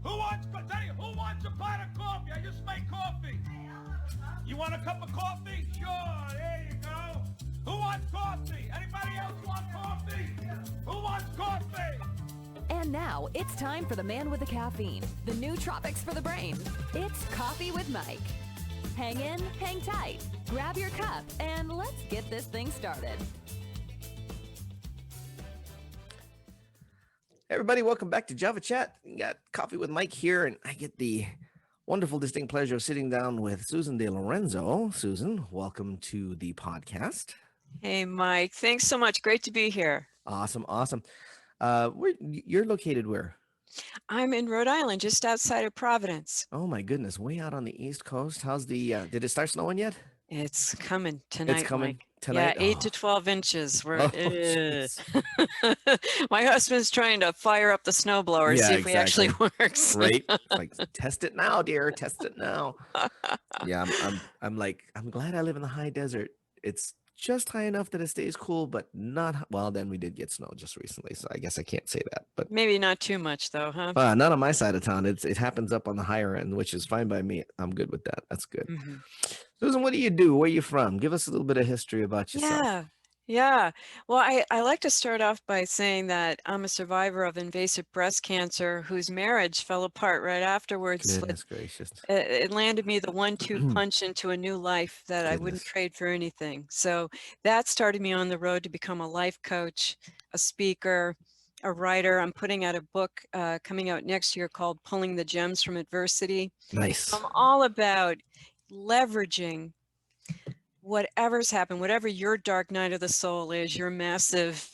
Who wants a pot of coffee? I just made coffee. You want a cup of coffee? Sure, there you go. Who wants coffee? Anybody else want coffee? Who wants coffee? And now it's time for the man with the caffeine, the new tropics for the brain. It's Coffee with Mike. Hang in, hang tight, grab your cup, and let's get this thing started. Hey everybody, welcome back to Java Chat. We got Coffee with Mike here, and I get the wonderful, distinct pleasure of sitting down with Susan de Lorenzo. Susan, welcome to the podcast. Hey, Mike. Thanks so much. Great to be here. Awesome. You're located where? I'm in Rhode Island, just outside of Providence. Oh my goodness, way out on the East Coast. How's the? Did it start snowing yet? It's coming tonight. It's coming Mike. tonight. Yeah, 8 to 12 inches. Oh, My husband's trying to fire up the snowblower, see if it actually works. Right? Like, test it now, dear. Test it now. Yeah, I'm glad I live in the high desert. It's just high enough that it stays cool, but not well. Then we did get snow just recently, so I guess I can't say that. But maybe not too much, though, huh? Not on my side of town. It happens up on the higher end, which is fine by me. I'm good with that. That's good. Mm-hmm. Susan, what do you do? Where are you from? Give us a little bit of history about yourself. Yeah. Well, I like to start off by saying that I'm a survivor of invasive breast cancer whose marriage fell apart right afterwards. Goodness gracious. It landed me the 1-2 punch into a new life that I wouldn't trade for anything. So that started me on the road to become a life coach, a speaker, a writer. I'm putting out a book coming out next year called Pulling the Gems from Adversity. Nice. I'm all about leveraging whatever's happened, whatever your dark night of the soul is, your massive,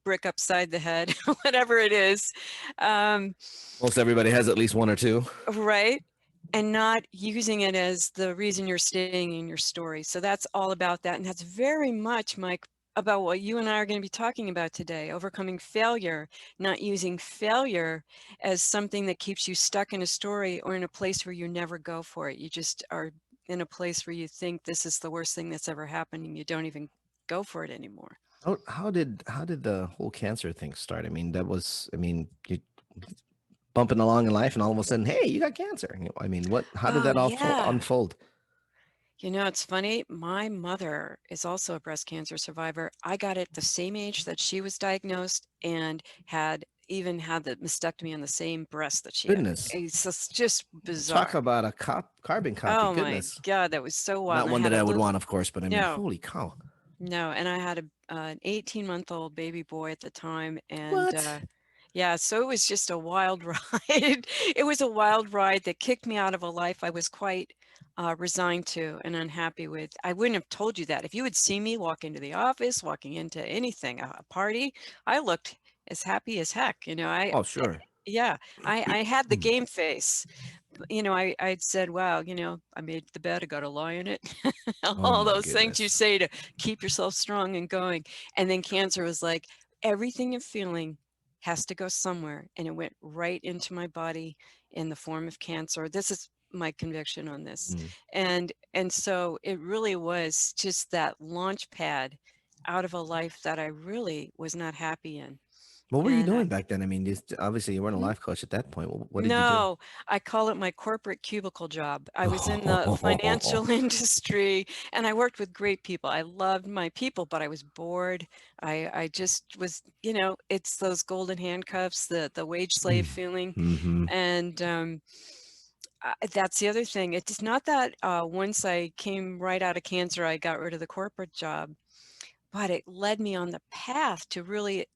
brick upside the head, whatever it is. Most everybody has at least one or two. Right. And not using it as the reason you're staying in your story. So that's all about that. And that's very much, Mike, about what you and I are going to be talking about today, overcoming failure, not using failure as something that keeps you stuck in a story or in a place where you never go for it. You just are in a place where you think this is the worst thing that's ever happened and you don't even go for it anymore. How did the whole cancer thing start? You bumping along in life and all of a sudden, hey, you got cancer. How did that all unfold? You know, it's funny. My mother is also a breast cancer survivor. I got it the same age that she was diagnosed and had the mastectomy on the same breast that she had. It's just bizarre. Talk about a carbon copy. Oh, goodness. My God, that was so wild. Not one that I would want, of course, but holy cow. No, and I had an 18-month-old baby boy at the time. And what? So it was just a wild ride. It was a wild ride that kicked me out of a life I was quite resigned to and unhappy with. I wouldn't have told you that. If you would see me walk into the office, walking into anything, a party, I looked as happy as heck. Oh, sure. I had the game face. I'd said, wow, I made the bed, I got to lie in it. All those things you say to keep yourself strong and going. And then cancer was like, everything you're feeling has to go somewhere. And it went right into my body in the form of cancer. This is my conviction on this. And so it really was just that launch pad out of a life that I really was not happy in. What were you doing back then? Obviously you weren't a life coach at that point. What did you do? No, I call it my corporate cubicle job. I was in the financial industry and I worked with great people. I loved my people, but I was bored. I just was, it's those golden handcuffs, the wage slave feeling. Mm-hmm. And that's the other thing. It's not that once I came right out of cancer, I got rid of the corporate job, but it led me on the path to really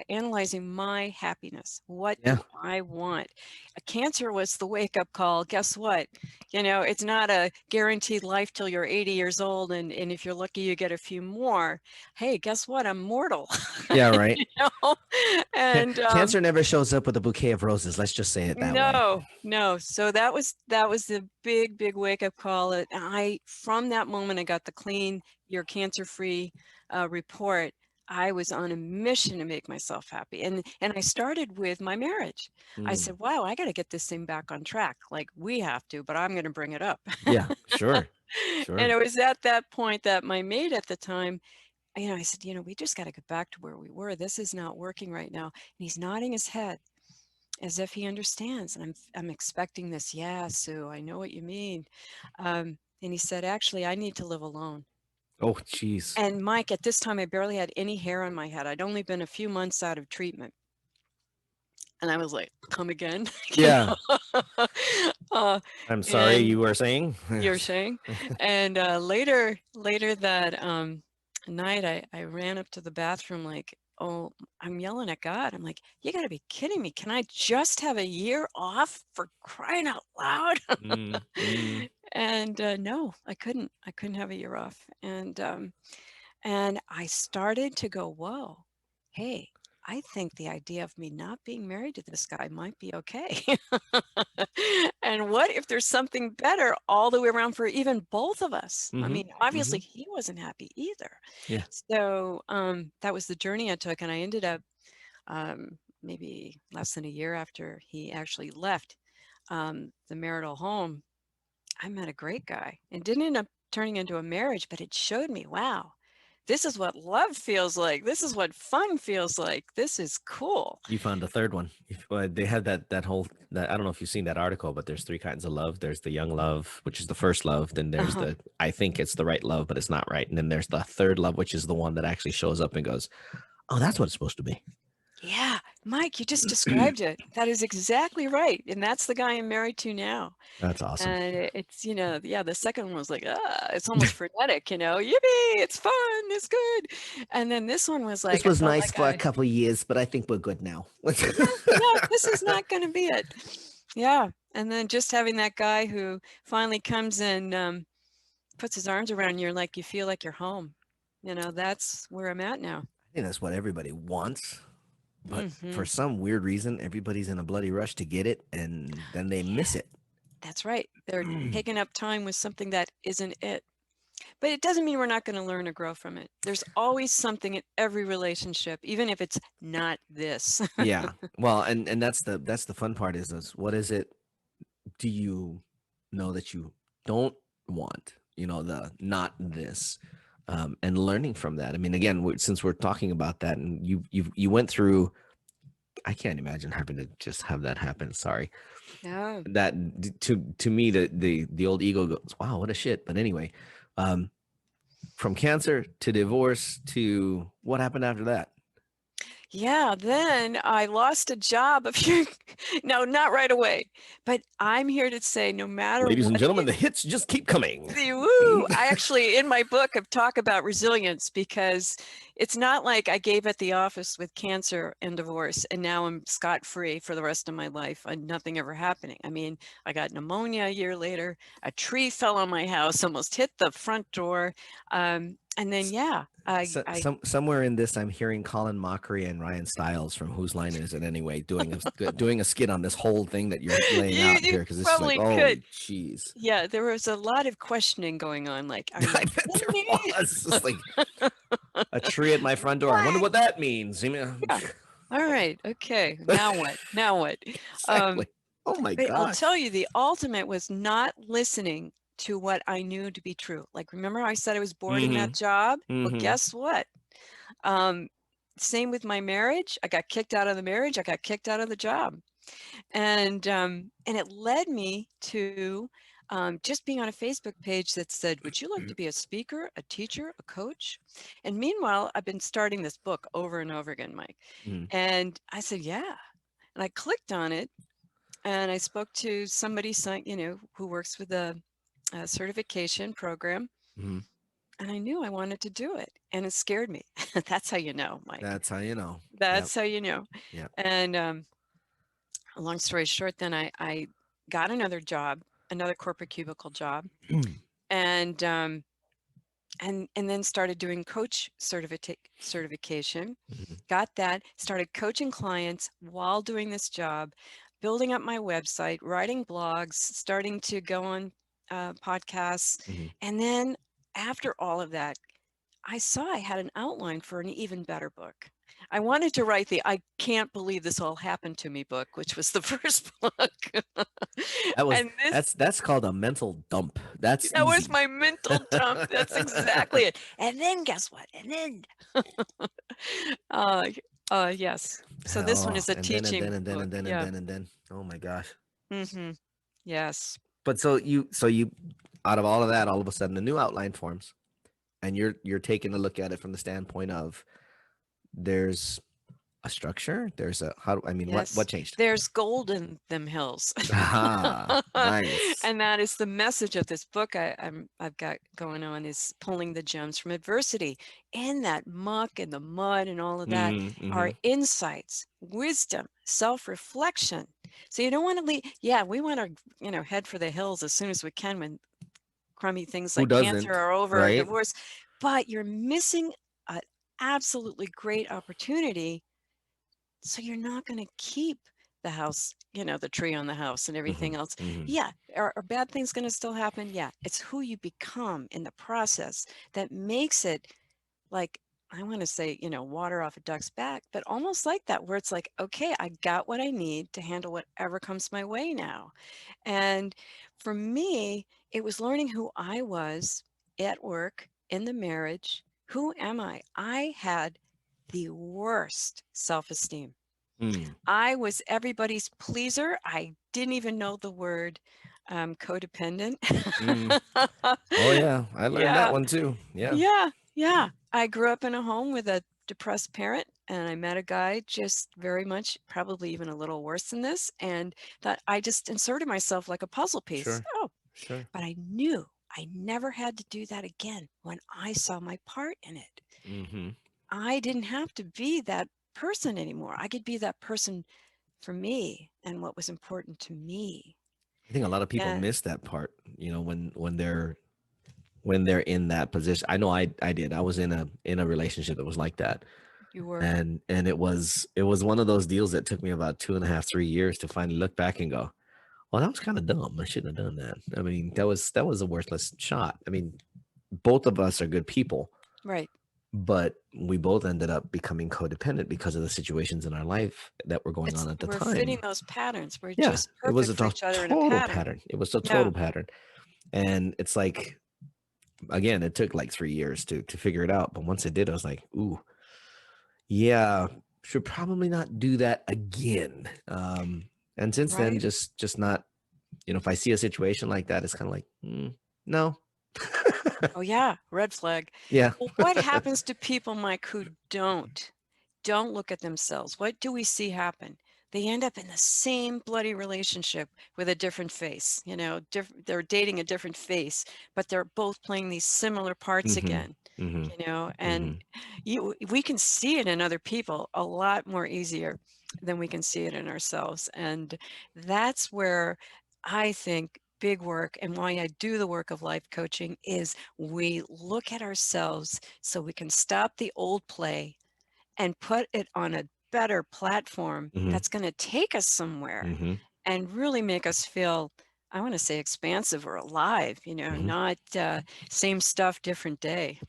analyzing my happiness. What do I want? Cancer was the wake-up call. Guess what? It's not a guaranteed life till you're 80 years old, and if you're lucky, you get a few more. Hey, guess what? I'm mortal. Yeah, right. And cancer never shows up with a bouquet of roses. Let's just say it that way. No. So that was the big wake-up call. And from that moment, I got the clean, you're cancer-free report. I was on a mission to make myself happy. And I started with my marriage. I said, wow, I got to get this thing back on track. Like we have to, but I'm going to bring it up. Yeah, sure. And it was at that point that my mate at the time, I said, we just got to get back to where we were. This is not working right now. And he's nodding his head. as if he understands. And I'm expecting this. Yeah, Sue, I know what you mean. And he said, actually, I need to live alone. Oh, geez. And Mike, at this time, I barely had any hair on my head. I'd only been a few months out of treatment. And I was like, come again? Yeah. I'm sorry, And you were saying? you're saying? And later that night, I ran up to the bathroom like, oh, I'm yelling at God. I'm like, you got to be kidding me. Can I just have a year off, for crying out loud? And no, I couldn't. I couldn't have a year off. And I started to go, whoa, hey, I think the idea of me not being married to this guy might be okay. And what if there's something better all the way around for even both of us? I mean, obviously he wasn't happy either. Yeah. So that was the journey I took. And I ended up maybe less than a year after he actually left the marital home, I met a great guy, and didn't end up turning into a marriage, but it showed me, wow, this is what love feels like. This is what fun feels like. This is cool. You found a third one. They had that whole, I don't know if you've seen that article, but there's 3 kinds of love. There's the young love, which is the first love. Then there's the, I think it's the right love, but it's not right. And then there's the third love, which is the one that actually shows up and goes, oh, that's what it's supposed to be. Yeah, Mike, you just described it. That is exactly right. And that's the guy I'm married to now. That's awesome. And it's, yeah, the second one was like, it's almost frenetic, yippee, it's fun, it's good. And then this one was like, this was nice for a couple of years, but I think we're good now. Yeah, this is not going to be it. Yeah. And then just having that guy who finally comes and puts his arms around you, like you feel like you're home. That's where I'm at now. I think that's what everybody wants. But for some weird reason, everybody's in a bloody rush to get it, and then they miss it. That's right. They're taking up time with something that isn't it. But it doesn't mean we're not going to learn or grow from it. There's always something in every relationship, even if it's not this. Yeah. Well, and that's the fun part is what is it do you know that you don't want? The not this. And learning from that. I mean, again, since we're talking about that, and you went through, I can't imagine having to just have that happen. Sorry. Yeah. That to me, the old ego goes, wow, what a shit. But anyway, from cancer to divorce to what happened after that? Yeah, then I lost a job no, not right away, but I'm here to say no matter Ladies and what gentlemen, the hits just keep coming. Woo! I actually, in my book, have talked about resilience, because it's not like I gave at the office with cancer and divorce and now I'm scot-free for the rest of my life and nothing ever happening. I mean, I got pneumonia a year later, a tree fell on my house, almost hit the front door. And then, yeah, somewhere in this, I'm hearing Colin Mockery and Ryan Stiles from Whose Line Is It Anyway doing a skit on this whole thing that you're laying out here, because it's like, oh, jeez. Yeah, there was a lot of questioning going on. Like, are you there was. It's like a tree at my front door. I wonder what that means. Yeah. All right. Okay. Now what? Now what? Exactly. Oh my God. I'll tell you, the ultimate was not listening to what I knew to be true. Like, remember I said I was bored in that job? Well, guess what? Same with my marriage. I got kicked out of the marriage. I got kicked out of the job. And it led me to just being on a Facebook page that said, would you like to be a speaker, a teacher, a coach? And meanwhile, I've been starting this book over and over again, Mike. And I said, yeah. And I clicked on it and I spoke to somebody, who works with a certification program. And I knew I wanted to do it, and it scared me. That's how you know, Mike. That's how you know. That's how you know. Yeah. And long story short, then I got another job, another corporate cubicle job, and then started doing coach certification. Got that, started coaching clients while doing this job, building up my website, writing blogs, starting to go on podcasts. And then after all of that, I saw I had an outline for an even better book. I wanted to write the I Can't Believe This All Happened to Me book, which was the first book. That's called a mental dump. That was my mental dump. That's exactly it. And then guess what? And then Yes. So this one Oh, is a and then and teaching then and then book. and then and Yeah. then and then. Oh my gosh. Mm-hmm. Yes. But so you out of all of that, all of a sudden a new outline forms, and you're taking a look at it from the standpoint of there's a structure. There's a how I mean what Yes. changed? There's gold in them hills. Ah, nice. And that is the message of this book I've got going on, is pulling the gems from adversity. In that muck and the mud and all of that are Mm-hmm. insights, wisdom, self-reflection. So you don't want to leave. Yeah, we want to, head for the hills as soon as we can when crummy things Who like cancer doesn't? are over, or Right? divorce, but you're missing an absolutely great opportunity. So you're not going to keep the house, the tree on the house and Mm-hmm. everything else. Mm-hmm. Yeah. Are bad things going to still happen? Yeah. It's who you become in the process that makes it, like, I want to say, water off a duck's back, but almost like that, where it's like, okay, I got what I need to handle whatever comes my way now. And for me, it was learning who I was at work, in the marriage. Who am I? I had the worst self-esteem. Mm. I was everybody's pleaser. I didn't even know the word codependent. Mm. Oh yeah, I learned that Yeah, one too. Yeah. yeah. I grew up in a home with a depressed parent, and I met a guy just very much, probably even a little worse than this, and that I just inserted myself like a puzzle piece. Sure. Oh, Sure. but I knew I never had to do that again when I saw my part in it. Mm-hmm. I didn't have to be that person anymore. I could be that person for me and what was important to me. I think a lot of people And miss that part, when they're in that position. I know I did. I was in a relationship that was like that. you were And it was one of those deals that took me about 2.5, 3 years to finally look back and go, well, that was kind of dumb. I shouldn't have done that. I mean, that was a worthless shot. I mean, both of us are good people, right. but we both ended up becoming codependent because of the situations in our life that were going on at the We're fitting time. those patterns. We're Yeah, just it was perfect a for each other in a total pattern. pattern. It was a Yeah. total pattern. And it's like, again, it took like 3 years to figure it out. But once I did, I was like, ooh, yeah, should probably not do that again. And since then, Right. just not, if I see a situation like that, it's kind of like, no. Oh yeah. Red flag. Yeah. Well, what happens to people, Mike, who don't look at themselves? What do we see happen? They end up in the same bloody relationship with a different face. They're dating a different face, but they're both playing these similar parts Mm-hmm. again. Mm-hmm. And we can see it in other people a lot more easier than we can see it in ourselves. And that's where I think big work, and why I do the work of life coaching, is we look at ourselves so we can stop the old play and put it on a better platform Mm-hmm. that's going to take us somewhere Mm-hmm. and really make us feel, I want to say, expansive or alive, Mm-hmm. not same stuff, different day.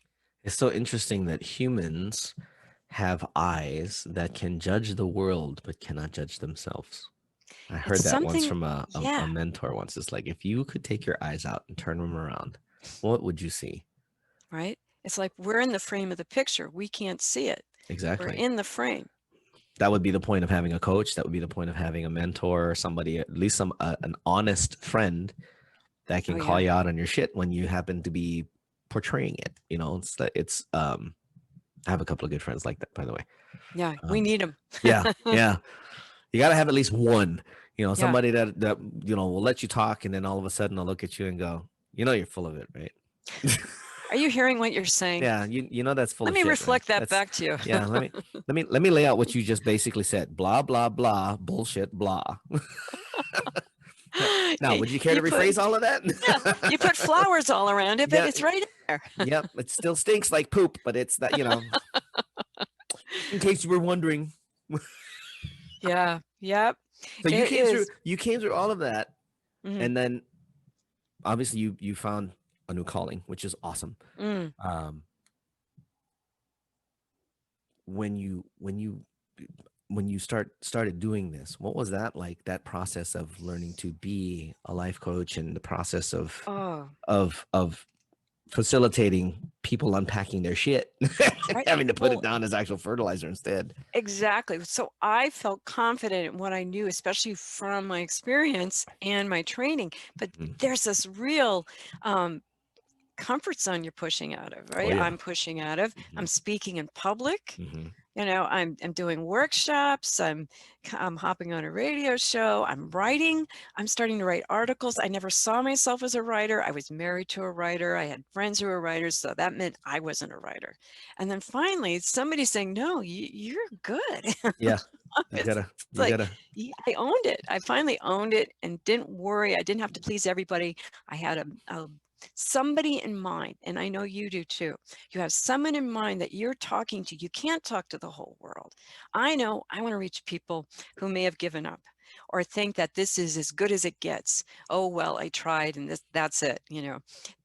It's so interesting that humans have eyes that can judge the world but cannot judge themselves. I heard It's that once something, from a yeah, mentor once. It's like, if you could take your eyes out and turn them around, what would you see? right? It's like we're in the frame of the picture. We can't see it. We're Exactly. in the frame. That would be the point of having a coach. That would be the point of having a mentor, or somebody, at least an honest friend that can Oh, call yeah. you out on your shit when you happen to be portraying it. I have a couple of good friends like that, by the way. Yeah, we need them. Yeah, yeah. You got to have at least one, Yeah. somebody that will let you talk, and then all of a sudden they'll look at you and go, you're full of it, right? Are you hearing what you're saying? Yeah, that's full Let of me shit, right? reflect that That's back to you. Yeah. Let me lay out what you just basically said. Blah blah blah, bullshit, blah. Now, would you care to You put, rephrase all of that? yeah, you put flowers all around it, but Yeah. it's right there. Yep. It still stinks like poop, but it's that, in case you were wondering. Yeah. Yep. So you It came through is. all of that, Mhm. and then obviously you found a new calling, which is awesome. Mm. When you started doing this, what was that like, that process of learning to be a life coach, and the process of Oh, of facilitating people unpacking their shit, Right. having to put it Well, down as actual fertilizer instead. exactly. So I felt confident in what I knew, especially from my experience and my training. But Mhm. there's this real comfort zone you're pushing out of, Oh right? yeah. I'm pushing out of. I'm speaking in public. Hmm. I'm doing workshops. I'm hopping on a radio show. I'm writing. I'm starting to write articles. I never saw myself as a writer. I was married to a writer. I had friends who were writers, so that meant I wasn't a writer. And then finally, somebody saying, "No, you're good." Yeah. You It's gotta. You like, gotta. yeah, I owned it. I finally owned it and didn't worry. I didn't have to please everybody. I had somebody in mind, and I know you do too. You have someone in mind that you're talking to. You can't talk to the whole world. I know I want to reach people who may have given up or think that this is as good as it gets. Oh, well, I tried and that's it.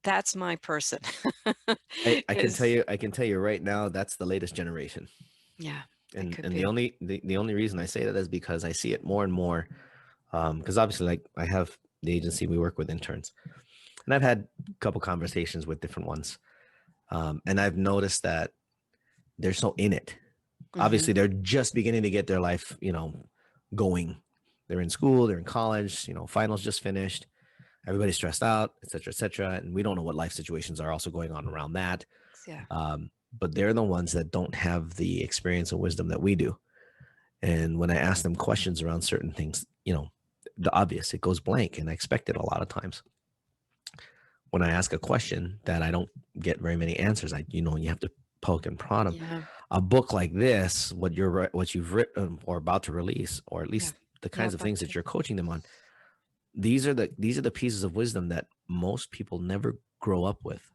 That's my person. I can tell Is you. I can tell you right now. That's the latest generation. Yeah, it And could and be. the only reason I say that is because I see it more and more. Because obviously, like I have the agency, we work with interns, and I've had a couple conversations with different ones, and I've noticed that they're so in it. Hmm. Obviously, they're just beginning to get their life, going. They're in school, they're in college, finals just finished. Everybody's stressed out, et cetera, et cetera. And we don't know what life situations are also going on around that. Yeah. But they're the ones that don't have the experience and wisdom that we do. And when I ask them questions around certain things, the obvious, it goes blank. And I expect it a lot of times. When I ask a question that I don't get very many answers, you have to poke and prod them. Yeah. A book like this, what you've written or about to release, or at Yeah. least the Yeah. kinds of About things that to. you're coaching them on, these are the pieces of wisdom that most people never grow up with.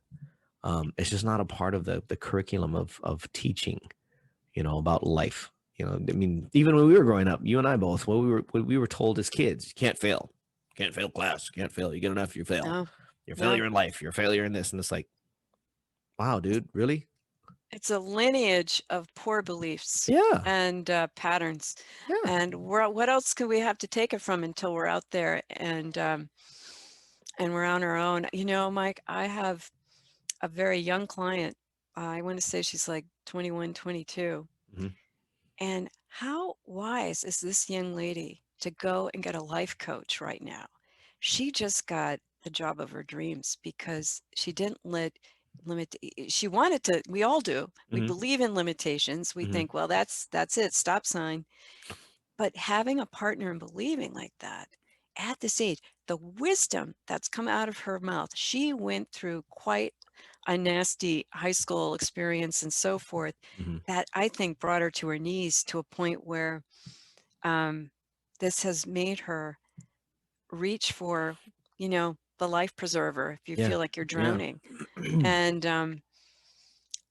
It's just not a part of the curriculum of teaching, about life. I mean, even when we were growing up, you and I both, what we were told as kids, you can't fail class, you can't fail. You get enough, you fail. No. You're a No. failure in life. You're a failure in this, and it's like, wow, dude, really? It's a lineage of poor beliefs Yeah, and patterns. yeah. And what else could we have to take it from until we're out there and we're on our own? Mike, I have a very young client. I want to say she's like 21, 22. Hmm. And how wise is this young lady to go and get a life coach right now? She just got the job of her dreams because she didn't she wanted to. We all do. We Hmm. believe in limitations. We Hmm. think, well, that's it, stop sign. But having a partner and believing like that at this age, the wisdom that's come out of her mouth, she went through quite a nasty high school experience and so forth, Hmm. that I think brought her to her knees to a point where um, this has made her reach for, the life preserver if you Yeah, feel like you're yeah. drowning. And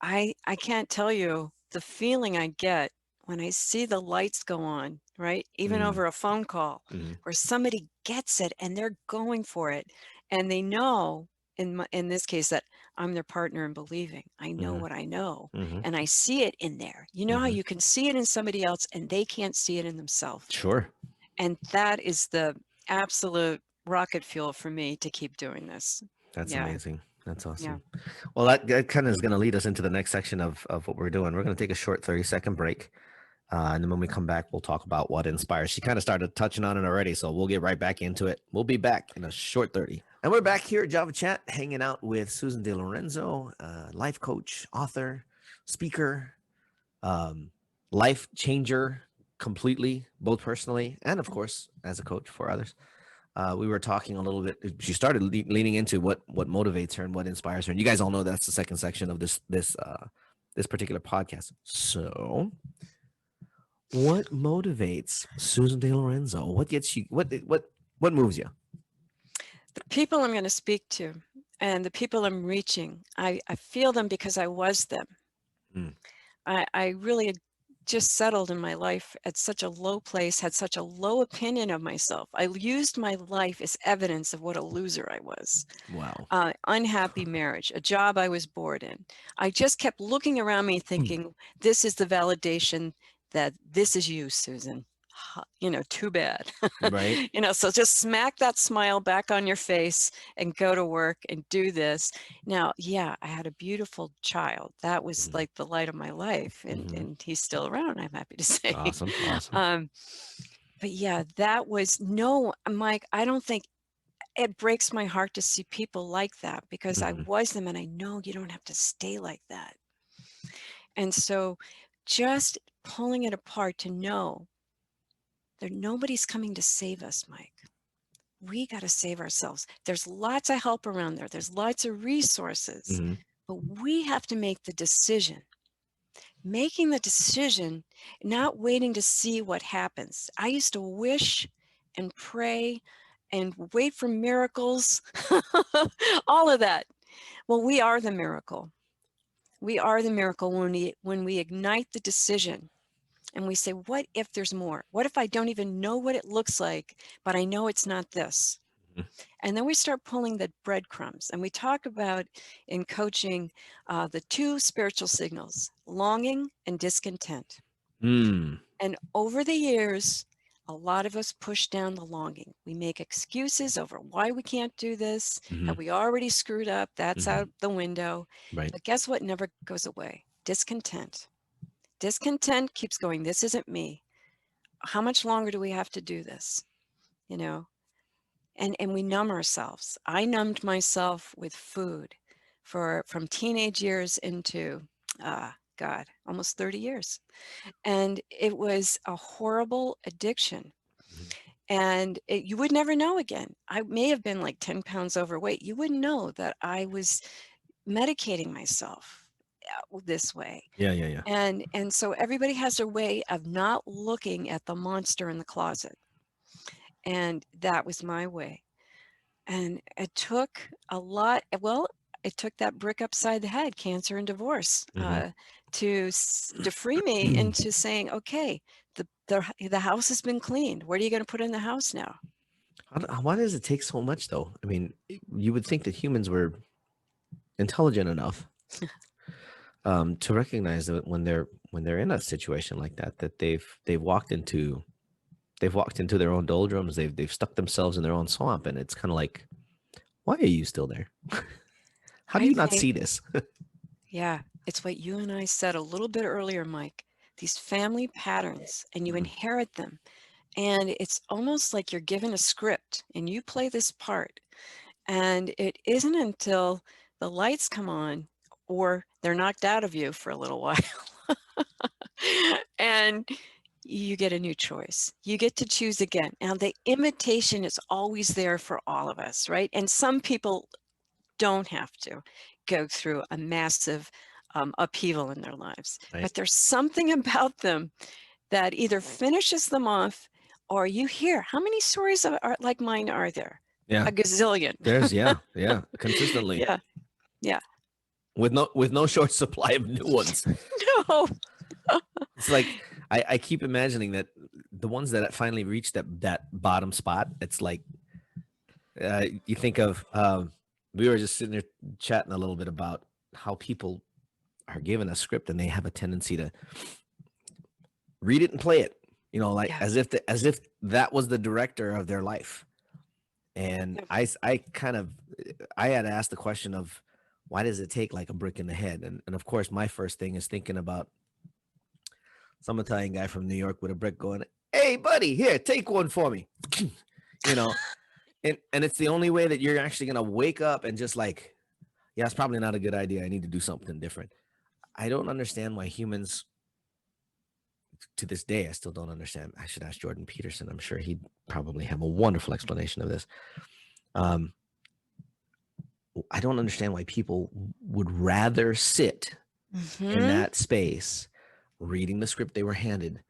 I can't tell you the feeling I get when I see the lights go on, right? Even Mm, over a phone call mhm, where somebody gets it and they're going for it and they know in this case that I'm their partner in believing. I know mhm, what I know mhm, and I see it in there. You know how mhm. you can see it in somebody else and they can't see it in themselves. Sure. And that is the absolute rocket fuel for me to keep doing this. That's Yeah. amazing. That's Yeah. awesome. Well, that kind of is going to lead us into the next section of what we're doing. We're going to take a short 30-second break. And then when we come back, we'll talk about what inspires. She kind of started touching on it already, so we'll get right back into it. We'll be back in a short 30. And we're back here at Java Chat, hanging out with Susan De Lorenzo, life coach, author, speaker, um, life changer completely, both personally and, of course, as a coach for others. We were talking a little bit. She started leaning into what motivates her and what inspires her. And you guys all know that's the second section of this particular podcast. So, what motivates Susan De Lorenzo? What gets you? What moves you? The people I'm going to speak to and the people I'm reaching, I feel them because I was them. Mm. I really had just settled in my life at such a low place, had such a low opinion of myself. I used my life as evidence of what a loser I was. Wow. Unhappy marriage, a job I was bored in. I just kept looking around me thinking, this is the validation that this is you, Susan. too bad. Right. So just smack that smile back on your face and go to work and do this. Now, yeah, I had a beautiful child. That was Mhm. like the light of my life, and Mhm. and he's still around, I'm happy to say. Awesome. Awesome. But yeah, that was no, Mike, I don't think it breaks my heart to see people like that, because I Mhm. was them, and I know you don't have to stay like that. And so just pulling it apart to know that nobody's coming to save us, Mike. We got to save ourselves. There's lots of help around there. There's lots of resources, Mhm. but we have to make the decision. Making the decision, not waiting to see what happens. I used to wish and pray and wait for miracles, all of that. Well, we are the miracle. We are the miracle when we ignite the decision and we say, what if there's more? What if I don't even know what it looks like, but I know it's not this? Mhm. And then we start pulling the breadcrumbs. And we talk about in coaching the two spiritual signals, longing and discontent. Mm. And over the years, a lot of us push down the longing. We make excuses over why we can't do this. Mhm. Have we already screwed up? That's Mhm. out the window. Right. But guess what never goes away? Discontent. Discontent keeps going. This isn't me. How much longer do we have to do this? You know, and we numb ourselves. I numbed myself with food from teenage years into God, almost 30 years. And it was a horrible addiction. Mhm. And you would never know again. I may have been like 10 pounds overweight. You wouldn't know that I was medicating myself this way. Yeah. Yeah. Yeah. And so everybody has their way of not looking at the monster in the closet. And that was my way. And it took a lot. Well, it took that brick upside the head, cancer and divorce, Mhm. to free me into saying, okay, the house has been cleaned. What are you going to put in the house now? Why does it take so much, though? I mean, you would think that humans were intelligent enough to recognize that when they're in a situation like that, that they've walked into their own doldrums. They've stuck themselves in their own swamp, and it's kind of like, why are you still there? How do I you not think, see this? yeah, it's what you and I said a little bit earlier, Mike. These family patterns, and you Mhm. inherit them. And it's almost like you're given a script and you play this part. And it isn't until the lights come on or they're knocked out of you for a little while and you get a new choice. You get to choose again. Now, the invitation is always there for all of us, right? And some people don't have to go through a massive upheaval in their lives, Right. but there's something about them that either finishes them off, or you hear how many stories are like mine are there? Yeah. A gazillion. Yeah, consistently Yeah, yeah. with no short supply of new ones. No. It's like I keep imagining that the ones that finally reach that bottom spot. It's like you think of. We were just sitting there chatting a little bit about how people are given a script and they have a tendency to read it and play it. Like Yeah. as if that was the director of their life. And Yeah. I had asked the question of why does it take like a brick in the head? And of course, my first thing is thinking about some Italian guy from New York with a brick going, "Hey, buddy, here, take one for me." you know, and it's the only way that you're actually gonna wake up and just like, yeah, it's probably not a good idea. I need to do something different. I don't understand why humans, to this day, I still don't understand. I should ask Jordan Peterson. I'm sure he'd probably have a wonderful explanation of this. Um, I don't understand why people would rather sit in Mm-hmm. that space reading the script they were handed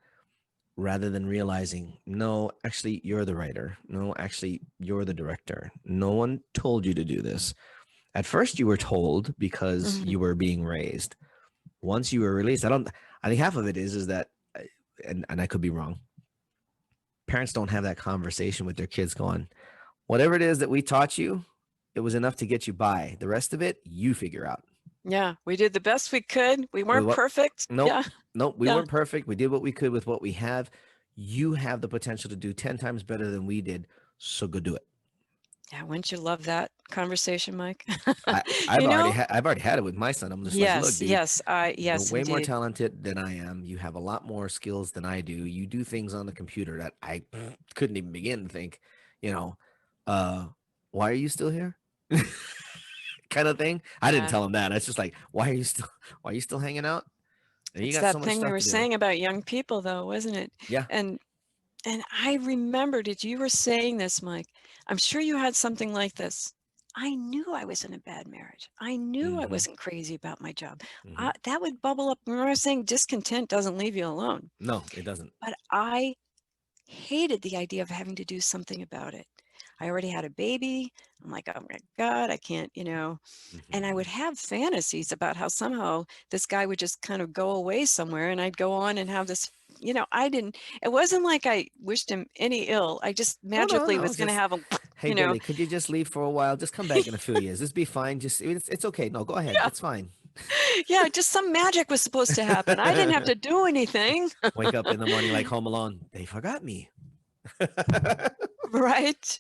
rather than realizing, no, actually, you're the writer. No, actually, you're the director. No one told you to do this. At first, you were told because Mm-hmm. you were being raised. Once you were released, I think half of it is that, and I could be wrong. Parents don't have that conversation with their kids going, whatever it is that we taught you, it was enough to get you by. The rest of it, you figure out. Yeah, we did the best we could. We With weren't what? perfect. Nope. Yeah, Nope. We yeah. weren't perfect. We did what we could with what we have. you have the potential to do 10 times better than we did. So go do it. Yeah, wouldn't you love that conversation, Mike? I've already had it with my son. I'm just like, look, dude, yes, you're way more indeed. talented than I am. You have a lot more skills than I do. You do things on the computer that I couldn't even begin to think, you know, why are you still here? Kind of thing. I didn't tell him that. It's just like, why are you still hanging out? And you It's got that so much thing we stuff were to do. saying about young people, though, wasn't it? Yeah. And I remembered it. You were saying this, Mike. I'm sure you had something like this. I knew I was in a bad marriage. I knew I wasn't crazy about my job. That would bubble up. Remember I was saying discontent doesn't leave you alone. No, it doesn't. But I hated the idea of having to do something about it. I already had a baby. I'm like, oh my God, I can't, and I would have fantasies about how somehow this guy would just kind of go away somewhere and I'd go on and have this, it wasn't like I wished him any ill. I just magically was going to have him, hey, Billy, could you just leave for a while? Just come back in a few years. Just be fine. It's okay. No, go ahead. It's fine. Yeah, just some magic was supposed to happen. I didn't have to do anything. Wake up in the morning like Home Alone. They forgot me. Right.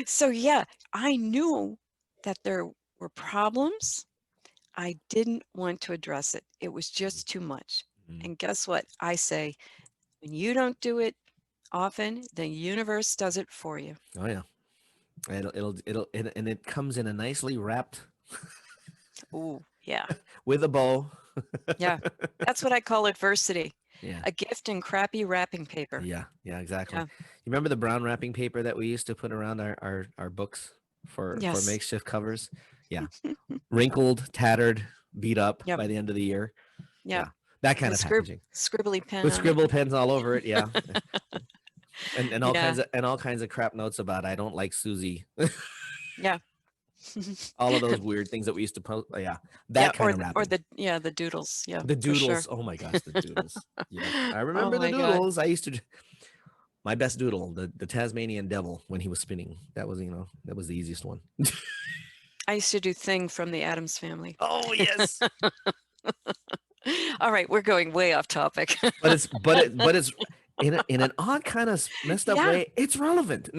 So yeah, I knew that there were problems. I didn't want to address it. It was just too much. And guess what? I say, when you don't do it often, the universe does it for you. Oh yeah. And it comes in a nicely wrapped. Oh yeah. With a bow. Yeah. That's what I call adversity. Yeah. A gift in crappy wrapping paper. Yeah, exactly. Yeah. You remember the brown wrapping paper that we used to put around our books for makeshift covers? Yeah. Wrinkled, tattered, beat up by the end of the year. Yeah. That kind of packaging. Scribbly pen. With scribble pens all over it, yeah. and all kinds of crap notes about I don't like Susie. Yeah. All of those weird things that we used to post. That kind of wrapping. Or the doodles. Yeah. The doodles. Sure. Oh my gosh, the doodles. Yeah. I remember the doodles. God. I used to my best doodle, the Tasmanian devil when he was spinning. That was, that was the easiest one. I used to do Thing from the Addams Family. Oh yes. All right, we're going way off topic. but it's in an odd kind of messed up way. It's relevant.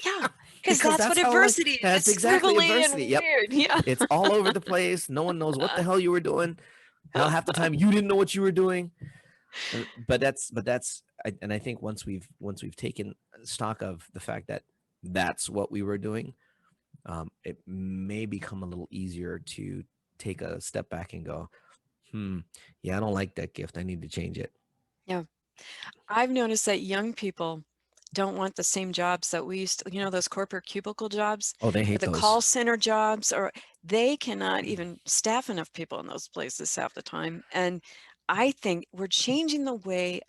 Yeah. Because that's what adversity is. That's exactly adversity. Yep. Weird. Yeah. It's all over the place. No one knows what the hell you were doing. Hell, half the time you didn't know what you were doing. But I think once we've taken stock of the fact that that's what we were doing, it may become a little easier to take a step back and go, yeah, I don't like that gift. I need to change it. Yeah. I've noticed that young people don't want the same jobs that we used to, those corporate cubicle jobs. Oh, they hate the those. Call center jobs, or they cannot even staff enough people in those places half the time. And I think we're changing the way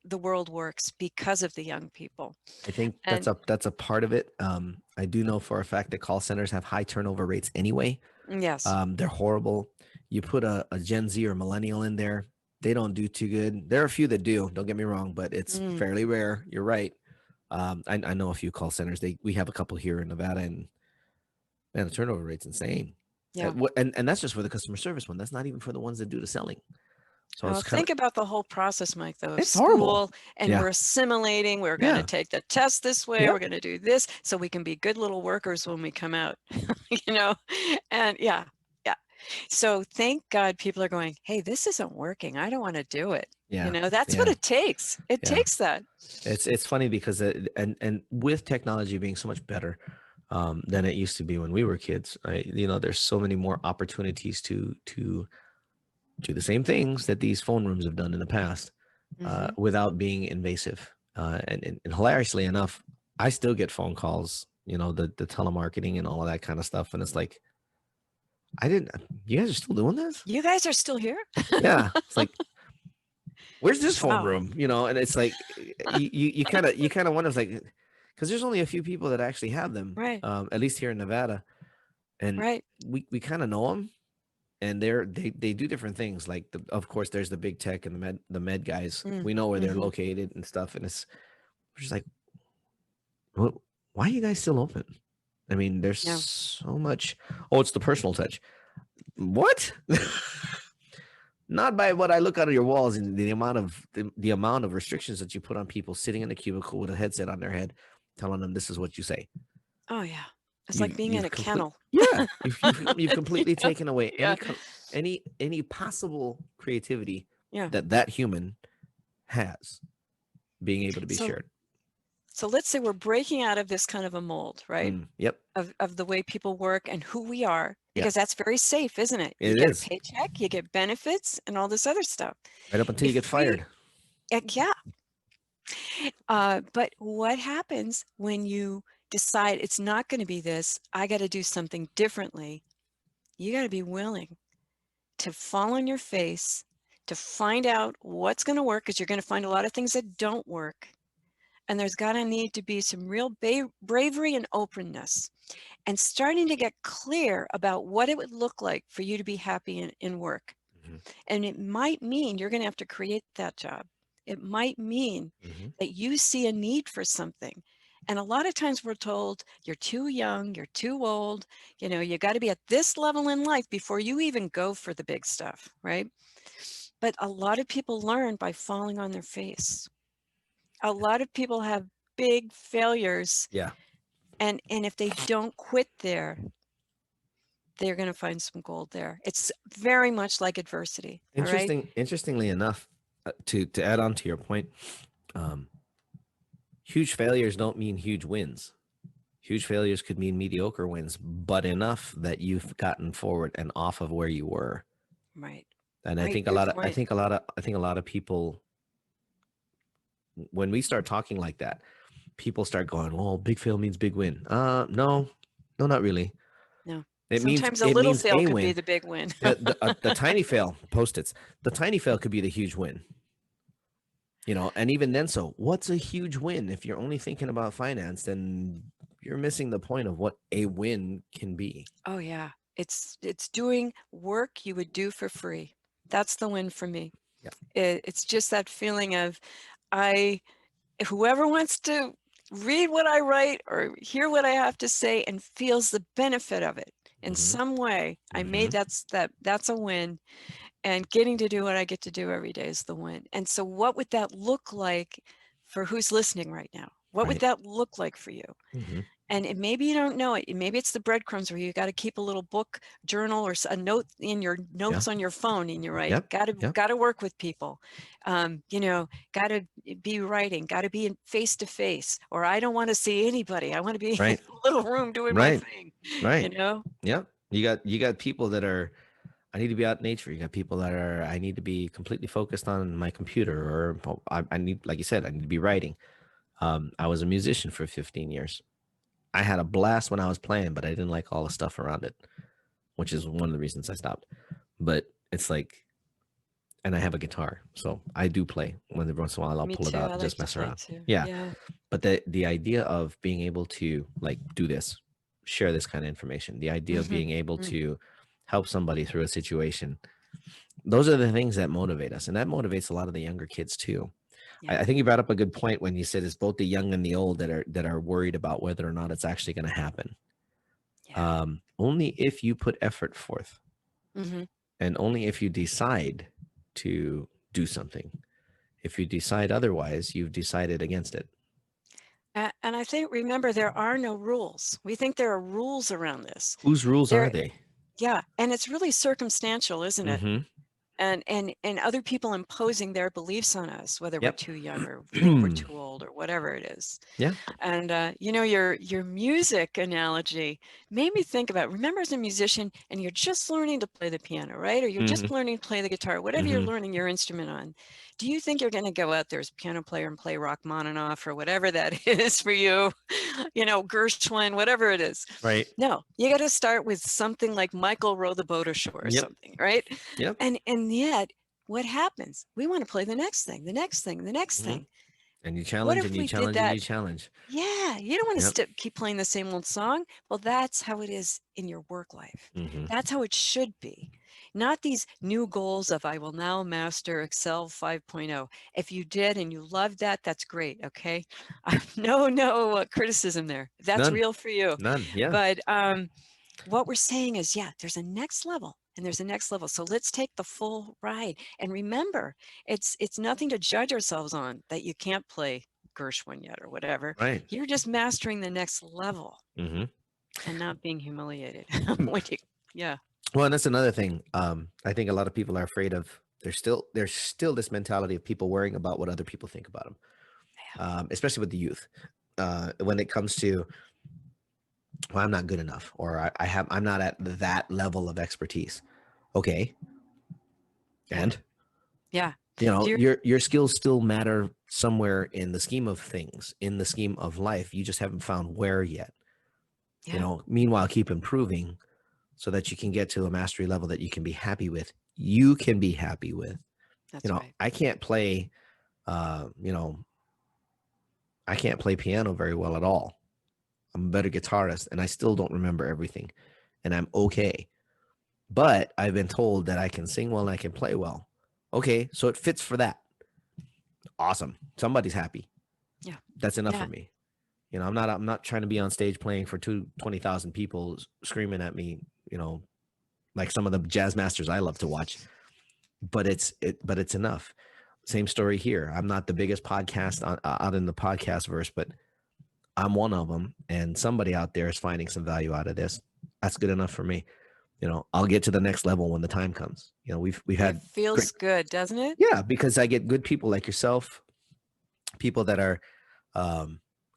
the world works because of the young people. I think that's a part of it. I do know for a fact that call centers have high turnover rates anyway. Yes. They're horrible. You put a Gen Z or millennial in there, they don't do too good. There are a few that do, don't get me wrong, but it's fairly rare. You're right. I know a few call centers. We have a couple here in Nevada, and man, the turnover rate's insane. Yeah. And that's just for the customer service one. That's not even for the ones that do the selling. So think about the whole process, Mike, though. It's horrible. And we're assimilating. We're going to take the test this way. We're going to do this so we can be good little workers when we come out, and yeah. So thank God people are going, hey, this isn't working. I don't want to do it. Yeah. That's what it takes. It takes that. It's funny because and with technology being so much better than it used to be when we were kids, there's so many more opportunities to do the same things that these phone rooms have done in the past without being invasive. And hilariously enough, I still get phone calls, the telemarketing and all of that kind of stuff. And it's like, you guys are still doing this? You guys are still here? Yeah. It's like, where's this phone room? And it's like, you kind of wonder, it's like, because there's only a few people that actually have them, right? At least here in Nevada. And we kind of know them, and they do different things. Like of course there's the big tech and the med guys. We know where they're located and stuff. And we're just like, why are you guys still open? I mean, there's so much. Oh, it's the personal touch. What? Not by what I look out of your walls and the amount of restrictions that you put on people sitting in a cubicle with a headset on their head, telling them this is what you say. Oh yeah, it's like being in a kennel. Yeah, you've completely Yeah. taken away Yeah. any possible creativity Yeah. that human has being able to be shared. So let's say we're breaking out of this kind of a mold, right? Yep. Of the way people work and who we are, because that's very safe, isn't it? You It get is. a paycheck, you get benefits and all this other stuff. Right up until you get fired. Yeah. But what happens when you decide it's not going to be this, I got to do something differently? You got to be willing to fall on your face, to find out what's going to work, because you're going to find a lot of things that don't work. And there's got to need to be some real bravery and openness, and starting to get clear about what it would look like for you to be happy in work. And it might mean you're going to have to create that job. It might mean that you see a need for something. And a lot of times we're told you're too young, you're too old, you got to be at this level in life before you even go for the big stuff, right? But a lot of people learn by falling on their face. A lot of people have big failures. Yeah. And if they don't quit there, they're going to find some gold there. It's very much like adversity. Interestingly enough, to add on to your point, huge failures don't mean huge wins. Huge failures could mean mediocre wins, but enough that you've gotten forward and off of where you were. Right. And I think a lot of people, when we start talking like that, people start going, "Well, big fail means big win." No, not really. No. Sometimes a little fail could be the big win. the tiny fail, Post-its. The tiny fail could be the huge win. And even then, so what's a huge win? If you're only thinking about finance, then you're missing the point of what a win can be. Oh yeah, it's doing work you would do for free. That's the win for me. Yeah. It's just that feeling of whoever wants to read what I write or hear what I have to say and feels the benefit of it in some way, I made that's a win. And getting to do what I get to do every day is the win. And so what would that look like for who's listening right now? What would that look like for you? And maybe you don't know it. Maybe it's the breadcrumbs where you got to keep a little book, journal, or a note in your notes on your phone, and you're right. Got to work with people. Got to be writing. Got to be face to face. Or I don't want to see anybody. I want to be in a little room doing my thing. Right. Yep. You got people that are, I need to be out in nature. You got people that are, I need to be completely focused on my computer, or I need, like you said, I need to be writing. I was a musician for 15 years. I had a blast when I was playing, but I didn't like all the stuff around it, which is one of the reasons I stopped. But it's like, and I have a guitar, so I do play. When every once in a while, I'll pull it out and just mess around. Yeah. But the idea of being able to like do this, share this kind of information, the idea of being able to help somebody through a situation, those are the things that motivate us, and that motivates a lot of the younger kids too. I think you brought up a good point when you said it's both the young and the old that are worried about whether or not it's actually going to happen. Only if you put effort forth, and only if you decide to do something. If you decide otherwise, you've decided against it. And I think, remember, there are no rules. We think there are rules around this. Whose rules are they? Yeah, and it's really circumstantial, isn't it? And other people imposing their beliefs on us, whether we're too young or think we're too old or whatever it is. Yeah. And your music analogy made me think about, remember as a musician and you're just learning to play the piano, right? Or you're just learning to play the guitar, whatever you're learning your instrument on. Do you think you're going to go out there as a piano player and play Rachmaninoff or whatever that is for you? Gershwin, whatever it is. Right. No, you got to start with something like Michael Row the Boat Ashore or something, right? Yep. And yet, what happens? We want to play the next thing, the next thing, the next thing. And you challenge and you challenge and you challenge. Yeah, you don't want to keep playing the same old song. Well, that's how it is in your work life. That's how it should be. Not these new goals of I will now master Excel 5.0. If you did and you loved that, that's great. Okay. No criticism there. That's real for you. None. Yeah. But what we're saying is, there's a next level. and there's a next level. So let's take the full ride. And remember, it's nothing to judge ourselves on that you can't play Gershwin yet or whatever. Right. You're just mastering the next level Mm-hmm. and not being humiliated. Yeah. Well, and that's another thing. I think a lot of people are afraid of. There's still this mentality of people worrying about what other people think about them, especially with the youth. When it comes to, well, I'm not good enough, or I'm not at that level of expertise. Okay, and Yeah. your skills still matter somewhere in the scheme of things, in the scheme of life. You just haven't found where yet. Yeah. Meanwhile, keep improving so that you can get to a mastery level that you can be happy with. You can be happy with. That's right. I can't play, I can't play piano very well at all. I'm a better guitarist, and I still don't remember everything, and I'm okay. But I've been told that I can sing well and I can play well. Okay, so it fits for that. Awesome. Somebody's happy. Yeah. That's enough for me. I'm not trying to be on stage playing for 20,000 people screaming at me, like some of the jazz masters I love to watch. But it's enough. Same story here. I'm not the biggest podcast out in the podcast verse, but I'm one of them, and somebody out there is finding some value out of this. That's good enough for me. I'll get to the next level when the time comes. We've had. It feels good, doesn't it? Yeah, because I get good people like yourself, people that are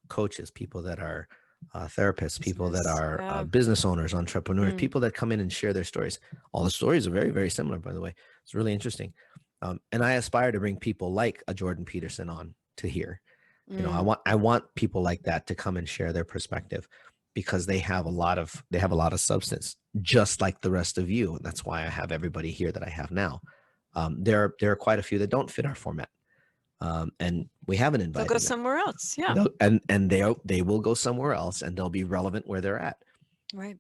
coaches, people that are therapists, people that are business owners, entrepreneurs, people that come in and share their stories. All the stories are very, very similar, by the way. It's really interesting. And I aspire to bring people like a Jordan Peterson on to hear. I want people like that to come and share their perspective, because they have a lot of substance, just like the rest of you. And that's why I have everybody here that I have now. There are quite a few that don't fit our format. And we haven't invited They'll go them. somewhere else. Yeah. And they will go somewhere else, and they'll be relevant where they're at. Right.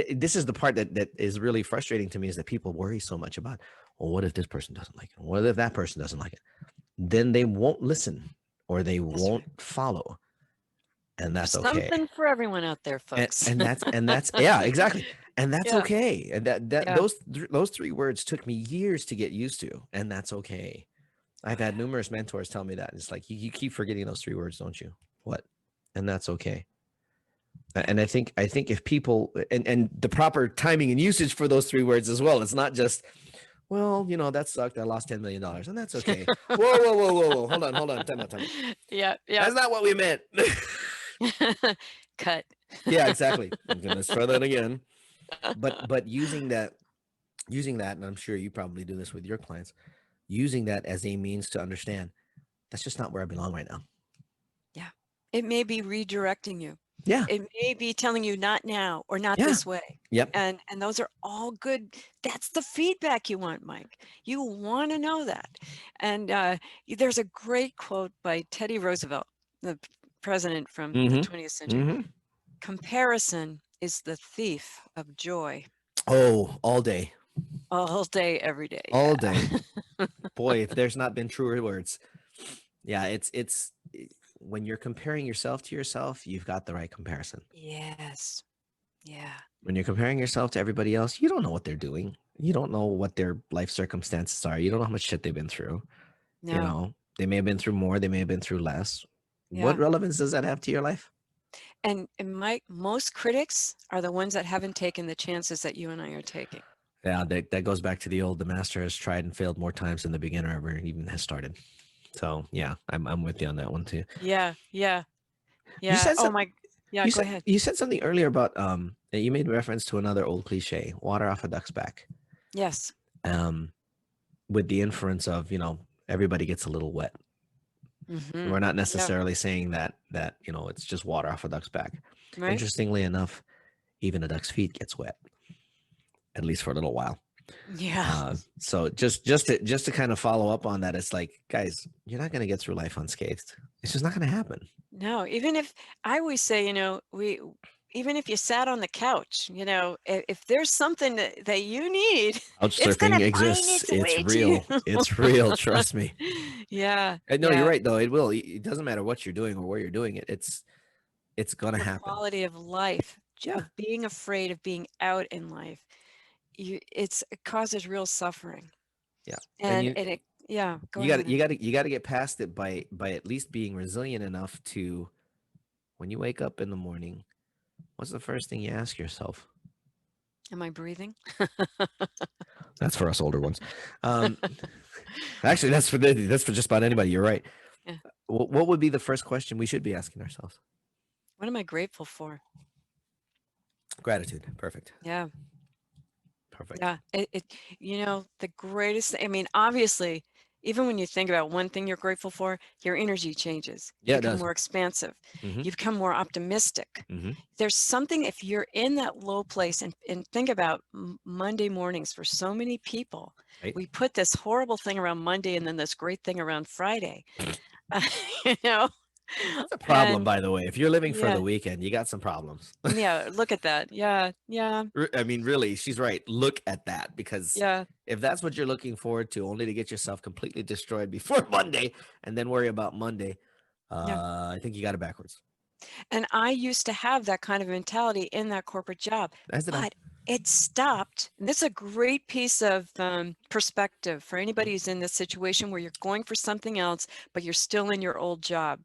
This is the part that is really frustrating to me, is that people worry so much about, well, what if this person doesn't like it? What if that person doesn't like it? Then they won't listen, or they won't follow. And that's okay. Something for everyone out there, folks. And that's yeah, exactly. And that's okay. And those three words took me years to get used to, and that's okay. I've had numerous mentors tell me that. It's like, you keep forgetting those three words, don't you? What? And that's okay. And I think if people, and the proper timing and usage for those three words as well, it's not just, well, that sucked, I lost $10 million, and that's okay. Whoa. Hold on. Time out. Yeah. That's not what we meant. Cut. Yeah, exactly. I'm gonna try that again. But using that, and I'm sure you probably do this with your clients, using that as a means to understand, that's just not where I belong right now. Yeah. It may be redirecting you. Yeah. It may be telling you not now, or not this way. Yep. And those are all good. That's the feedback you want, Mike. You want to know that. And there's a great quote by Teddy Roosevelt, the president from the 20th century. Comparison is the thief of joy. Oh, all day. All day, every day. All day. Boy, if there's not been truer words. Yeah, it's when you're comparing yourself to yourself, you've got the right comparison. Yes. Yeah. When you're comparing yourself to everybody else, you don't know what they're doing. You don't know what their life circumstances are. You don't know how much shit they've been through. No. They may have been through more, they may have been through less. Yeah. What relevance does that have to your life? And Mike, most critics are the ones that haven't taken the chances that you and I are taking. Yeah, that goes back to the master has tried and failed more times than the beginner ever even has started. So yeah, I'm with you on that one too. Yeah. You said Go ahead. You said something earlier about you made reference to another old cliche, water off a duck's back. Yes. With the inference of, everybody gets a little wet. We're not necessarily saying that it's just water off a duck's back. Right. Interestingly enough, even a duck's feet gets wet, at least for a little while. Yeah. So just to kind of follow up on that, it's like, guys, you're not going to get through life unscathed. It's just not going to happen. No, even if I always say, even if you sat on the couch, if there's something that you need, couch surfing exists. It's real. It's real. Trust me. Yeah. No, you're right though. It will. It doesn't matter what you're doing or where you're doing it. It's going to happen. Quality of life. Yeah. Of being afraid of being out in life. it causes real suffering. Yeah. And go ahead. You got to get past it by at least being resilient enough to, when you wake up in the morning, what's the first thing you ask yourself? Am I breathing? That's for us older ones. Actually, that's for just about anybody. You're right. Yeah. What would be the first question we should be asking ourselves? What am I grateful for? Gratitude. Perfect. Yeah. Perfect. Yeah. The greatest, I mean, obviously, even when you think about one thing you're grateful for, your energy changes. You Yeah, it become does. more expansive. Mm-hmm. You become more optimistic. Mm-hmm. There's something, if you're in that low place, and think about Monday mornings for so many people, Right. we put this horrible thing around Monday and then this great thing around Friday. you know, That's a problem, and by the way. If you're living for yeah, the weekend, you got some problems. yeah, look at that. Yeah, yeah, I mean, really, she's right. Look at that, because yeah. if that's what you're looking forward to, only to get yourself completely destroyed before Monday and then worry about Monday, Yeah. I think you got it backwards. And I used to have that kind of mentality in that corporate job, As did I. but it stopped. And this is a great piece of perspective for anybody who's in this situation where you're going for something else, but you're still in your old job.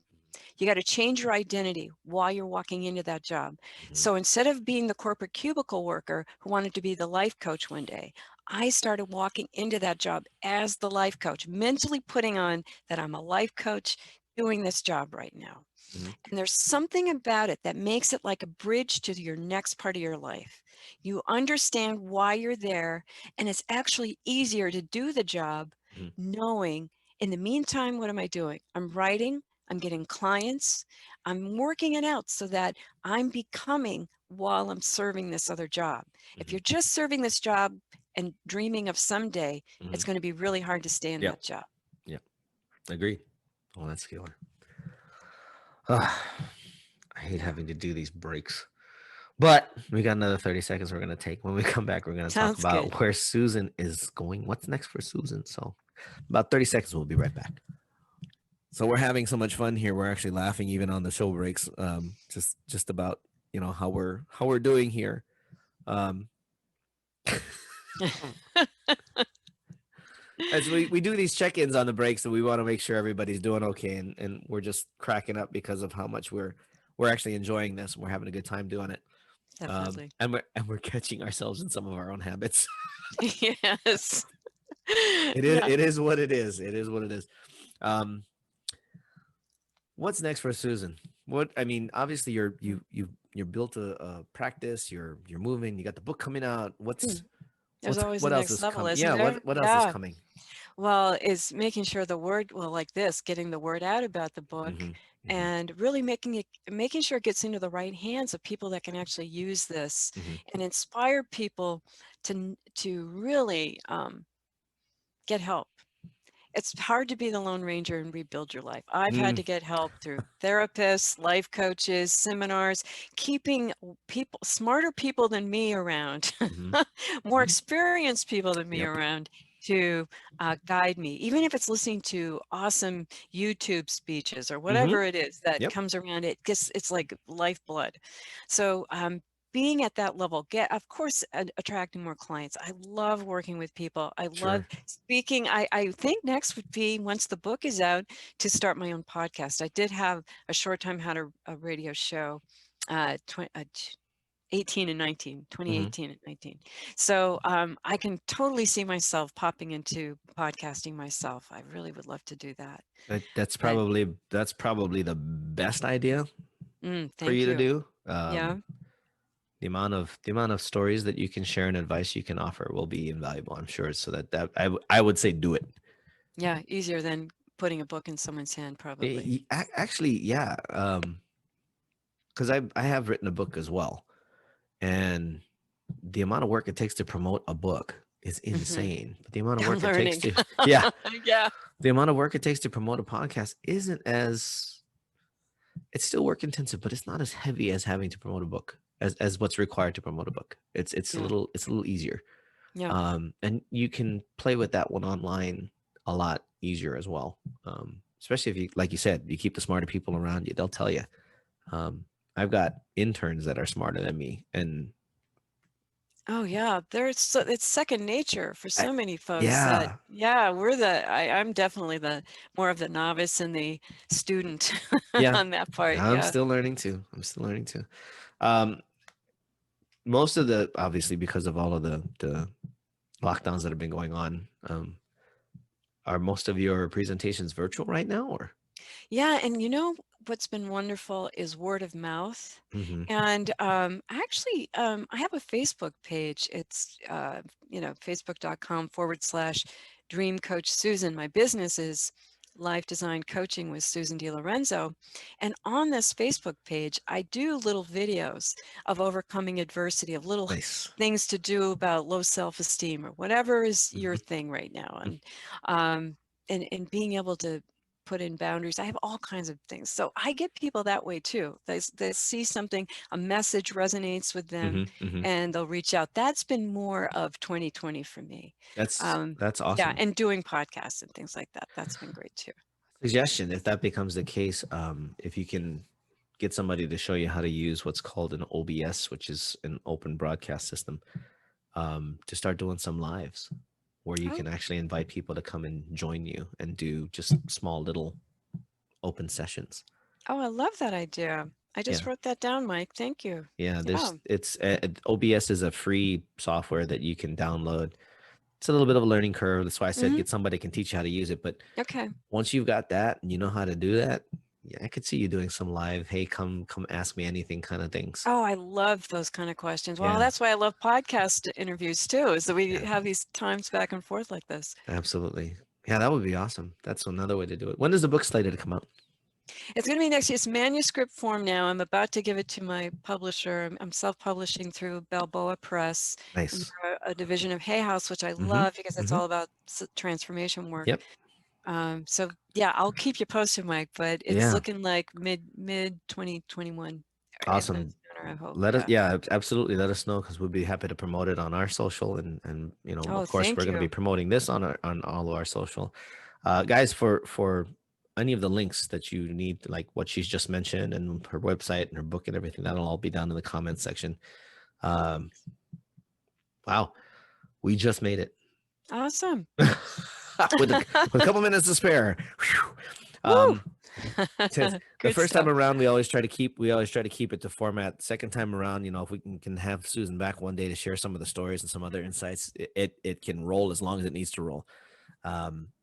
You got to change your identity while you're walking into that job. Mm-hmm. So instead of being the corporate cubicle worker who wanted to be the life coach one day, I started walking into that job as the life coach, mentally putting on that I'm a life coach doing this job right now. Mm-hmm. And there's something about it that makes it like a bridge to your next part of your life. You understand why you're there, and it's actually easier to do the job Mm-hmm. knowing, in the meantime, what am I doing? I'm writing, I'm getting clients, I'm working it out so that I'm becoming while I'm serving this other job. If you're just serving this job and dreaming of someday, Mm-hmm. it's going to be really hard to stay in that job. Yep. Agreed. Oh, that's killer. I hate having to do these breaks. But we got another 30 seconds we're going to take. When we come back, we're going to talk about where Susan is going. What's next for Susan? So about 30 seconds, we'll be right back. So we're having so much fun here. We're actually laughing even on the show breaks. Just about, how we're doing here. As we do these check-ins on the breaks, so we want to make sure everybody's doing okay, and we're just cracking up because of how much we're actually enjoying this, and we're having a good time doing it. Definitely. And we're catching ourselves in some of our own habits. Yes. It is what it is. It is what it is. What's next for Susan? Obviously you're built a practice, you're moving, you got the book coming out. There's always a next level, isn't there? there? What else is coming? Well, is making sure like this, getting the word out about the book, and really making sure it gets into the right hands of people that can actually use this and inspire people to really get help. It's hard to be the Lone Ranger and rebuild your life. I've had to get help through therapists, life coaches, seminars, keeping smarter people than me around, more experienced people than me around to guide me, even if it's listening to awesome YouTube speeches or whatever it is that comes around. It's like lifeblood. So being at that level, of course, attracting more clients. I love working with people. I love speaking. I think next would be, once the book is out, to start my own podcast. I did have a short time had a radio show, 2018 and 19. So I can totally see myself popping into podcasting myself. I really would love to do that. That's probably the best idea for you to do. The amount of stories that you can share and advice you can offer will be invaluable, I'm sure. So that I would say do it. Yeah, easier than putting a book in someone's hand, probably. Actually, yeah. Because I have written a book as well, and the amount of work it takes to promote a book is insane. But the amount of work it takes to the amount of work it takes to promote a podcast isn't as, it's still work intensive, but it's not as heavy as having to promote a book as what's required to promote a book. It's a little easier. Yeah. And you can play with that one online a lot easier as well. Especially if you, like you said, you keep the smarter people around you, they'll tell you. I've got interns that are smarter than me, and Oh yeah, it's second nature for I, so many folks that yeah, yeah, I'm definitely the more of the novice and the student yeah. on that part. I'm Yeah. still learning too. I'm still learning too. Um, most of the obviously because of all of the lockdowns that have been going on, are most of your presentations virtual right now, or? Yeah, and you know what's been wonderful is word of mouth. Mm-hmm. And actually, I have a Facebook page. It's, facebook.com/Dream Coach Susan. My business is Life Design Coaching with Susan D. Lorenzo. And on this Facebook page, I do little videos of overcoming adversity, of little Nice. things to do about low self-esteem or whatever is your Mm-hmm. thing right now. Um, and being able to put in boundaries. I have all kinds of things. So I get people that way too. They see something, a message resonates with them, Mm-hmm. Mm-hmm. and they'll reach out. That's been more of 2020 for me. That's Yeah, awesome. and doing podcasts and things like that. That's been great too. Suggestion: if that becomes the case, if you can get somebody to show you how to use what's called an OBS, which is an open broadcast system, to start doing some lives where you Oh, can actually invite people to come and join you and do just small little open sessions. oh, I love that idea. I Yeah. just wrote that down, Mike. Thank you. Yeah, Yeah. OBS is a free software that you can download. It's a little bit of a learning curve. That's why I said Hmm. get somebody can teach you how to use it. But Okay. once you've got that and you know how to do that, yeah, I could see you doing some live, hey, come ask me anything kind of things. Oh, I love those kind of questions. Well, Yeah, that's why I love podcast interviews too, is that we yeah, have these times back and forth like this. absolutely. Yeah, that would be awesome. That's another way to do it. When does the book slated to come out? It's going to be next year. It's manuscript form now. I'm about to give it to my publisher. I'm self-publishing through Balboa Press, and Nice. they're a division of Hay House, which I Mm-hmm. love because it's Mm-hmm. all about transformation work. Yep. So yeah, I'll keep you posted, Mike. But it's Yeah. looking like mid 2021, if not Awesome. sooner. I hope. Let us, Yeah. yeah, absolutely. Let us know because we'll be happy to promote it on our social, and Oh, of course, we're thank going to be you. promoting this on all of our social. Guys, for any of the links that you need, like what she's just mentioned and her website and her book and everything, that'll all be down in the comments section. Um, wow, we just made it Awesome. with a couple minutes to spare. Whew. Woo! The Good first time stuff. around, we always try to keep it to format. Second time around, if we can have Susan back one day to share some of the stories and some other insights, it can roll as long as it needs to roll.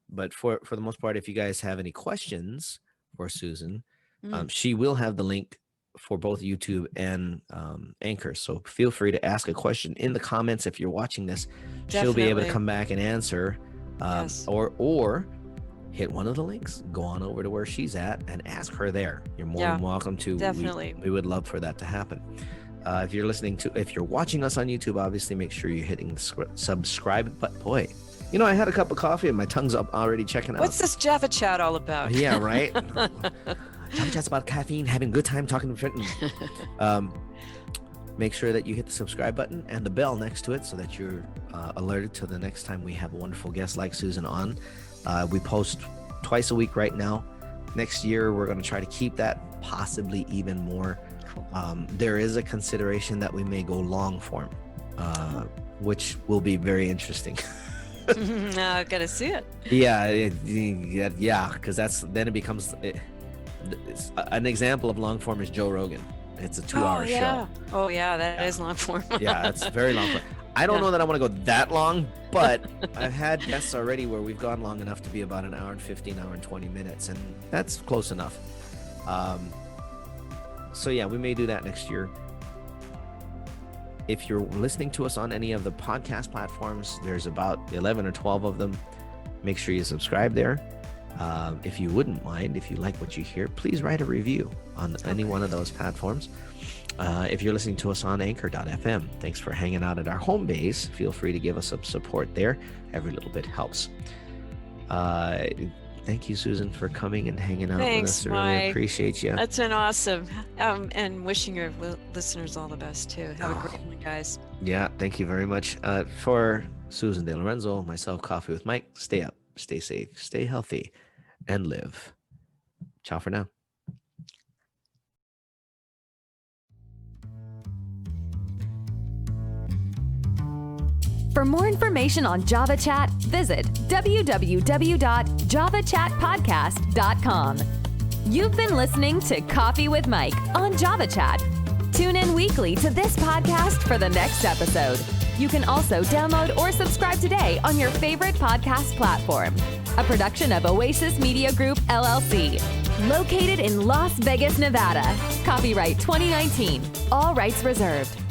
But for the most part, if you guys have any questions for Susan, Mm, she will have the link for both YouTube and Anchor. So feel free to ask a question in the comments if you're watching this. She'll be able to definitely. come back and answer, Yes. or hit one of the links, go on over to where she's at and ask her there. You're more Yeah, than welcome to. definitely. We would love for that to happen. If you're watching us on YouTube, obviously make sure you're hitting the subscribe. But boy, I had a cup of coffee and my tongue's up already checking out. What's this Java chat all about? Yeah, right. Java chat's about caffeine, having a good time talking to make sure that you hit the subscribe button and the bell next to it so that you're alerted to the next time we have a wonderful guest like Susan on. We post twice a week right now. Next year, we're going to try to keep that, possibly even more. Cool. There is a consideration that we may go long form, which will be very interesting. I gotta see it. Yeah, because then it becomes an example of long form is Joe Rogan. It's a 2-hour show. Oh yeah, that is long form. Yeah, it's very long form. I don't know that I want to go that long, but I've had guests already where we've gone long enough to be about an hour and 15, hour and 20 minutes, and that's close enough. So yeah, we may do that next year. If you're listening to us on any of the podcast platforms, there's about 11 or 12 of them. Make sure you subscribe there. If you wouldn't mind, if you like what you hear, please write a review on any one of those platforms. If you're listening to us on anchor.fm, thanks for hanging out at our home base. Feel free to give us some support there. Every little bit helps. Thank you, Susan, for coming and hanging out with us. I really appreciate you. That's been awesome. And wishing your listeners all the best too. Have a great one, guys. Yeah, thank you very much. For Susan De Lorenzo, myself, Coffee with Mike, stay up, stay safe, stay healthy, and live. Ciao for now. For more information on Java Chat, visit www.javachatpodcast.com. You've been listening to Coffee with Mike on Java Chat. Tune in weekly to this podcast for the next episode. You can also download or subscribe today on your favorite podcast platform. A production of Oasis Media Group, LLC. Located in Las Vegas, Nevada. Copyright 2019. All rights reserved.